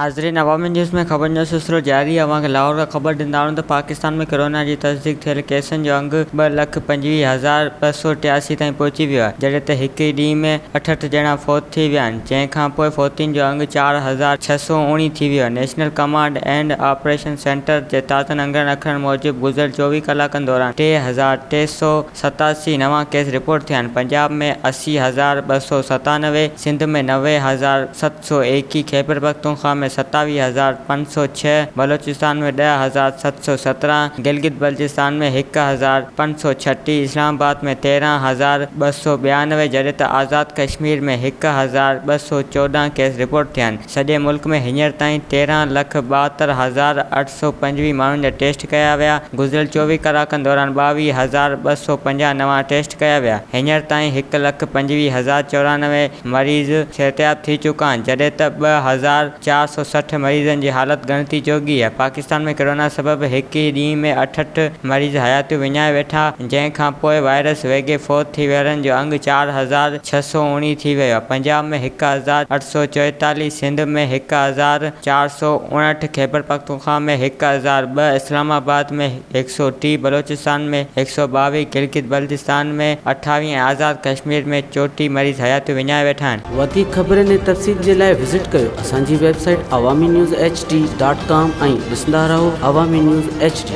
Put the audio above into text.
नाज़रीन, अवामी न्यूज़ में ख़बर जो सिलसिलो जारी है। अवांखे लाहौर का ख़बर ॾींदा आहियूं त पाकिस्तान में कोरोना जी तस्दीक थियल केसनि जो अंग 2,25,283 ताईं पहुची वियो आहे, जॾहिं त हिक ई ॾींहुं में 68 ॼणा फ़ौत थी विया आहिनि, जंहिंखां पोइ फ़ौतियुनि जो अंग 4,619 थी वियो आहे। National command and operation centre जे ताज़नि अंगनि अखरनि मूजिबि गुज़िरियल 24 कलाकनि दौरान 3,387 नवां केस रिपोर्ट थिया आहिनि। पंजाब में 80,297, सिंध में 90,721, खैबर पख्तूनख्वा में 27,506, बलोचिस्तान में 10,717, गिलगित बल्चिस्तान में 1,536, इस्लामाबाद में 13,292, जॾहिं त आज़ाद कश्मीर में 1,214 केस रिपोर्ट थिया आहिनि। सॼे मुल्क में हींअर ताईं 13,72,825 माण्हुनि जा टेस्ट कया विया। गुज़िरियल 24 कलाकनि दौरान 22,250 नवां टेस्ट कया विया। हींअर ताईं 1,25,094 मरीज़ सिहतयाब थी चुका आहिनि, जॾहिं त 2,460 मरीज़नि जी हालत ॻणिती जोगी आहे। पाकिस्तान में कोरोना सबबि हिक ई ॾींहुं में 68 मरीज़ हयातियूं विञाए वेठा, जंहिंखां पोइ वायरस वेॻे फ़ौत थी वियलनि जो अंग 4,619 थी वियो आहे। पंजाब में 1,844, सिंध में 1,459, खैबर पख्तूनख्वा में 1,002, इस्लामाबाद में 130, बलोचिस्तान में 122, गिलगित बल्चिस्तान में 28 ऐं आज़ाद कश्मीर में 34 मरीज़ हयातियूं विञाए वेठा आहिनि। वधीक ख़बरनि ऐं तफ़सील जे लाइ विज़िट कयो असांजी वेबसाइट awamiNewsHD.com ऐं ॾिसंदा रहो अवामी न्यूज़ HD।